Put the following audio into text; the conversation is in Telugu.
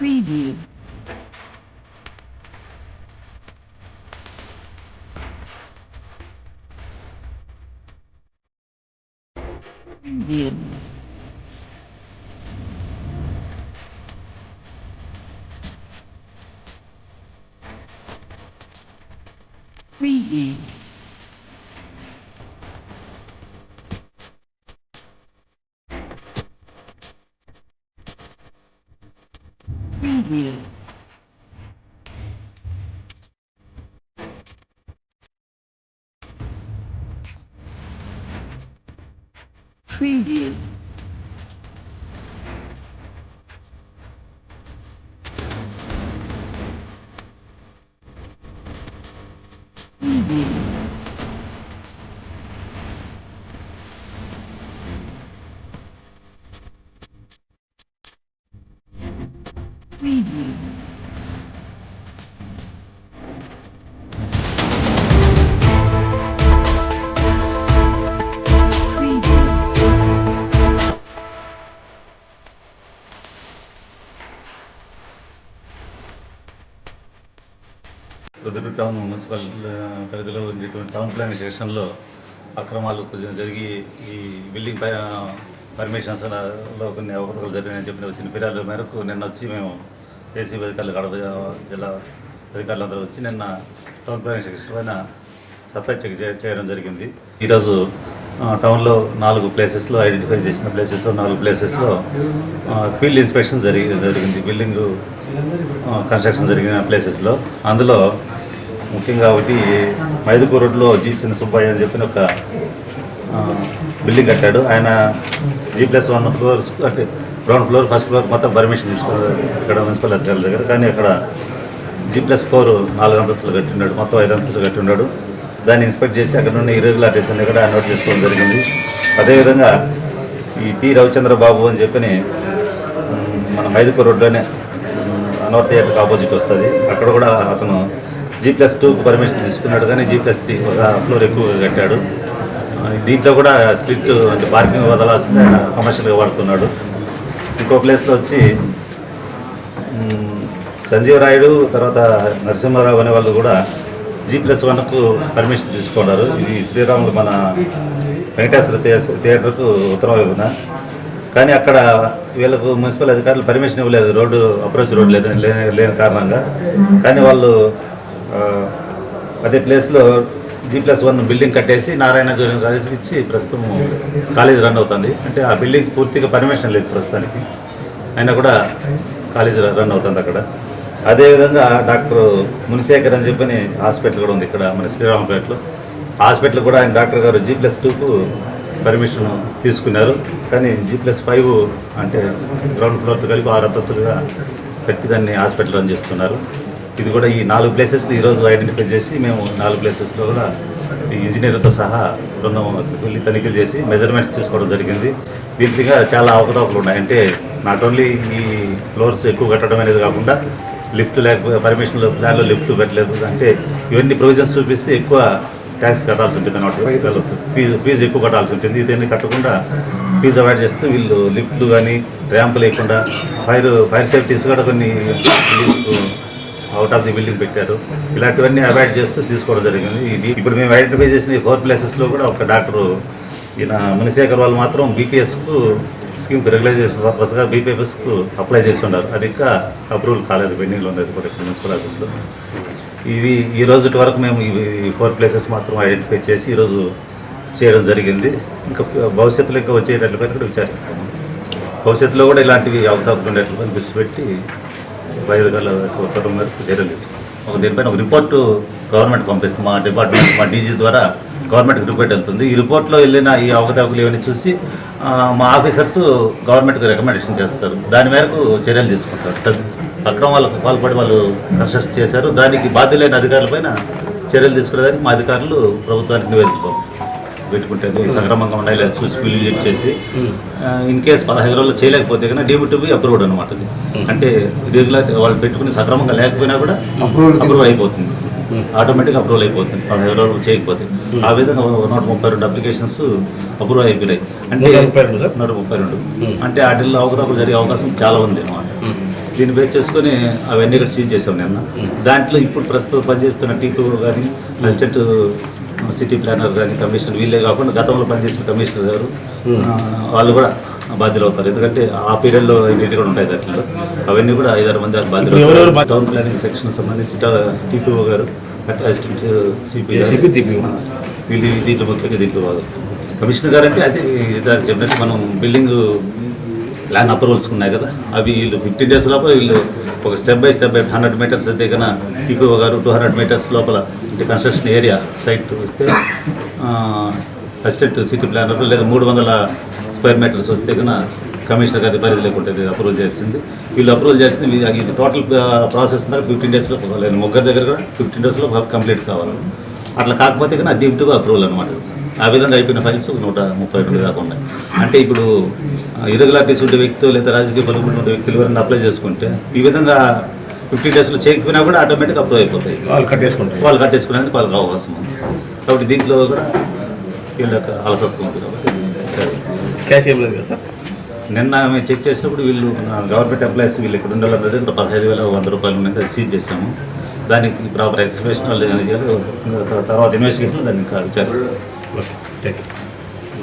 Preview. Preview. Preview. Preview. Preview. Preview. Preview. Proddatur town municipal పరిధిలో ఉండేటువంటి టౌన్ ప్లానింగ్ సెక్షన్లో అక్రమాలు కొంచెం జరిగి ఈ బిల్డింగ్ పర్మిషన్స్లో కొన్ని అవకతవకలు జరిగాయని చెప్పిన వచ్చిన ఫిర్యాదుల మేరకు నిన్న వచ్చి మేము ఏసీబీ అధికారులు కడప జిల్లా అధికారులందరూ వచ్చి నిన్న టౌన్ ప్లానింగ్ సెక్షన్ పైన సప్లై చెక్ చేయడం జరిగింది. ఈరోజు టౌన్లో 4 ప్లేసెస్లో ఐడెంటిఫై చేసిన ప్లేసెస్లో 4 ప్లేసెస్లో ఫీల్డ్ ఇన్స్పెక్షన్ జరిగింది. బిల్డింగ్ కన్స్ట్రక్షన్ జరిగిన ప్లేసెస్లో అందులో ముఖ్యంగా ఒకటి మైదుకూరు రోడ్లో జీ చిన్న సుబ్బయ్య అని చెప్పిన ఒక బిల్డింగ్ కట్టాడు. ఆయన G+1 ఫ్లోర్స్ అంటే గ్రౌండ్ ఫ్లోర్ ఫస్ట్ ఫ్లోర్ మొత్తం పర్మిషన్ తీసుకోవాలి ఇక్కడ మున్సిపల్ అధికారుల దగ్గర. కానీ అక్కడ G+4 4 అంతస్తులు కట్టిన్నాడు, మొత్తం 5 అంతస్తులు కట్టిన్నాడు. దాన్ని ఇన్స్పెక్ట్ చేసి అక్కడ నుండి ఇర్రెగ్యులారిటీస్ అన్ని కూడా నోట్ చేసుకోవడం జరిగింది. అదేవిధంగా ఈ టి రవిచంద్ర బాబు అని చెప్పి మన మైదుకూరు రోడ్లోనే అనవర్ థియేటర్కి ఆపోజిట్ వస్తుంది. అక్కడ కూడా అతను G+2 పర్మిషన్ తీసుకున్నాడు, కానీ G+3 ఒక ఫ్లోర్ ఎక్కువగా కట్టాడు. దీంట్లో కూడా స్లిట్ అంటే పార్కింగ్ వదలాల్సిందే కమర్షియల్గా వాడుతున్నాడు. ఇంకో ప్లేస్లో వచ్చి సంజీవ్ రాయుడు తర్వాత నరసింహారావు అనే వాళ్ళు కూడా G+1కు పర్మిషన్ తీసుకున్నారు. ఇది శ్రీరాములు మన వెంకటేశ్వర థియేటర్కు ఉత్తరం వైపున. కానీ అక్కడ వీళ్ళకు మున్సిపల్ అధికారులు పర్మిషన్ ఇవ్వలేదు, రోడ్డు అప్రోచ్ రోడ్ లేని కారణంగా. కానీ వాళ్ళు అదే ప్లేస్లో G+1 బిల్డింగ్ కట్టేసి నారాయణ కాలేజీకి ఇచ్చి ప్రస్తుతం కాలేజీ రన్ అవుతుంది. అంటే ఆ బిల్డింగ్ పూర్తిగా పర్మిషన్ లేదు ప్రస్తుతానికి, అయినా కూడా కాలేజీ రన్ అవుతుంది అక్కడ. అదేవిధంగా డాక్టర్ మునిశేఖర్ అని చెప్పని హాస్పిటల్ కూడా ఉంది ఇక్కడ మన శ్రీరామపేటలో. హాస్పిటల్ కూడా ఆయన డాక్టర్ గారు G+2కు పర్మిషన్ తీసుకున్నారు, కానీ G+5 అంటే గ్రౌండ్ ఫ్లోర్తో కలిపి 6 అంతస్తులుగా పెట్టి దాన్ని హాస్పిటల్ రన్ చేస్తున్నారు. ఇది కూడా ఈ 4 ప్లేసెస్ని ఈరోజు ఐడెంటిఫై చేసి మేము 4 ప్లేసెస్లో కూడా ఈ ఇంజనీర్లతో సహా బృందం వెళ్ళి తనిఖీలు చేసి మెజర్మెంట్స్ తీసుకోవడం జరిగింది. దీంట్లో చాలా అవకతవకలు ఉన్నాయి. అంటే నాట్ ఓన్లీ ఈ ఫ్లోర్స్ ఎక్కువ కట్టడం అనేది కాకుండా లిఫ్ట్ లేకపోతే పర్మిషన్లో ప్లాన్లో లిఫ్ట్లు పెట్టలేదు. అంటే ఇవన్నీ ప్రొవిజన్స్ చూపిస్తే ఎక్కువ ట్యాక్స్ కట్టాల్సి ఉంటుంది అన్నమాట, ఫీజు ఎక్కువ కట్టాల్సి ఉంటుంది. ఇదన్నీ కట్టకుండా ఫీజు అవాయిడ్ చేస్తూ వీళ్ళు లిఫ్ట్లు కానీ ర్యాంప్ లేకుండా ఫైర్ సేఫ్టీస్ కూడా కొన్ని అవుట్ ఆఫ్ ది బిల్డింగ్ పెట్టారు. ఇలాంటివన్నీ అవాయిడ్ చేస్తూ తీసుకోవడం జరిగింది. ఇది ఇప్పుడు మేము ఐడెంటిఫై చేసిన 4 ప్లేసెస్లో కూడా ఒక డాక్టరు ఈయన మునిశేఖర్ వాళ్ళు మాత్రం బీపీఎస్కు స్కీమ్ రెగ్యులైజేషన్ పర్పస్గా బీపీఎస్కు అప్లై చేసి ఉన్నారు. అది ఇంకా అప్రూవల్ కాలేదు, పెండింగ్లో ఉండేది కూడా మున్సిపల్ ఆఫీస్లో. ఇవి ఈ రోజు వరకు మేము ఇవి 4 ప్లేసెస్ మాత్రం ఐడెంటిఫై చేసి ఈరోజు చేయడం జరిగింది. ఇంకా భవిష్యత్తులో ఇంకా వచ్చేటట్లుగా కూడా విచారిస్తాము. భవిష్యత్తులో కూడా ఇలాంటివి అవకాశం ఉండేట్లుగా దృష్టి పెట్టి వైద్యుల ఉత్తర్వుల మేరకు చర్యలు తీసుకుంటాం. దీనిపైన ఒక రిపోర్టు గవర్నమెంట్ పంపిస్తుంది. మా డిపార్ట్మెంట్ మా డీజీ ద్వారా గవర్నమెంట్కి రిపోర్ట్ వెళ్తుంది. ఈ రిపోర్ట్లో వెళ్ళిన ఈ అవకతవకలు ఇవన్నీ చూసి మా ఆఫీసర్స్ గవర్నమెంట్కి రికమెండేషన్ చేస్తారు. దాని మేరకు చర్యలు తీసుకుంటారు. అక్రమాలకు పాల్పడి వాళ్ళు కన్స్ట్రక్షన్ చేశారు, దానికి బాధ్యులైన అధికారులపైన చర్యలు తీసుకునేదానికి మా అధికారులు ప్రభుత్వానికి నివేదికలు పంపిస్తారు. పెట్టుకుంటే సక్రమంగా ఉండాలి లేదా చూసి బిల్లు చెక్ చేసి ఇన్ కేసు 15 రోజులు చేయలేకపోతే కన్నా డీమ్డ్ టు బి అప్రూవ్డ్ అనమాట. అంటే రెగ్యులర్ వాళ్ళు పెట్టుకుని సక్రమంగా లేకపోయినా కూడా అప్రూవ్ అయిపోతుంది, ఆటోమేటిక్గా అప్రూవల్ అయిపోతుంది 15 రోజులు చేయకపోతే. ఆ విధంగా 132 అప్లికేషన్స్ అప్రూవ్ అయిపోయినాయి. అంటే 132 అంటే వాటిల్లో అవకతవకలు జరిగే అవకాశం చాలా ఉంది అన్నమాట. దీన్ని బేస్ చేసుకొని అవన్నీ కూడా సీజ్ చేసాం నిన్న. దాంట్లో ఇప్పుడు ప్రస్తుతం పనిచేస్తున్న టీపీ కానీ అసిస్టెంట్ సిటీ ప్లానర్ కానీ కమిషనర్ వీళ్ళే కాకుండా గతంలో పనిచేసిన కమిషనర్ గారు వాళ్ళు కూడా బాధ్యులు అవుతారు. ఎందుకంటే ఆ పీరియడ్లో ఇవన్నీ కూడా ఉంటాయి దాంట్లో. అవన్నీ కూడా 5-6 మంది బాధ్యులు అవుతారు. టౌన్ ప్లానింగ్ సెక్షన్ సంబంధించి టీపీఓ గారు అసిస్టెంట్ సిపి వీళ్ళు దీంట్లో ముఖ్యంగా దీంట్లో బాగా వస్తుంది. కమిషనర్ గారు అంటే అదే దానికి చెప్పినట్టు మనం బిల్డింగ్ ప్లాన్ అప్రూవల్స్ ఉన్నాయి కదా, అవి వీళ్ళు 15 days లోపల వీళ్ళు ఒక స్టెప్ బై 100 meters అయితే కన్నా టీపీఓ గారు 200 meters లోపల అంటే కన్స్ట్రక్షన్ ఏరియా సైట్ వస్తే అసిస్టెంట్ సిటీ ప్లానర్ లేదా 300 square meters వస్తే కన్నా కమిషనర్ గారి పరిధి లేకుంటే అప్రూవల్ చేయాల్సింది. వీళ్ళు అప్రూవల్ చేయాల్సింది ఇది టోటల్ ప్రాసెస్ 15 days లేదు ముగ్గురు దగ్గర కూడా 15 days కంప్లీట్ కావాలి. అట్లా కాకపోతే కన్నా డీమ్డ్గా అప్రూవల్ అనమాట. ఆ విధంగా అయిపోయిన ఫైల్స్ 132 దాకా ఉన్నాయి. అంటే ఇప్పుడు ఇరెగ్యులారిటీస్ ఉండే వ్యక్తులు లేదా రాజకీయ పలుకులు ఉండే వ్యక్తులు ఎవరైనా అప్లై చేసుకుంటే ఈ విధంగా 15 days చేయకపోయినా కూడా ఆటోమేటిక్గా అప్రూవ్ అయిపోతాయి. వాళ్ళు కట్టేసుకునేందుకు వాళ్ళకి అవకాశం ఉంది. కాబట్టి దీంట్లో కూడా వీళ్ళకి అలసత్వం ఉంది కాబట్టి క్యాష్ ఏం లేదు కదా సార్. నిన్న మేము చెక్ చేసినప్పుడు వీళ్ళు గవర్నమెంట్ ఎంప్లాయీస్ వీళ్ళు ఇక్కడ ఉండాలన్నది ఇక్కడ 15,100 రూపాయలు ఉన్నది, అది సీజ్ చేసాము. దానికి ప్రాపర్ ఎక్స్ప్లెనేషన్ వాళ్ళు తర్వాత ఇన్వెస్టిగేషన్ దాన్ని ఇంకా విచారిస్తాం. Okay, thank you.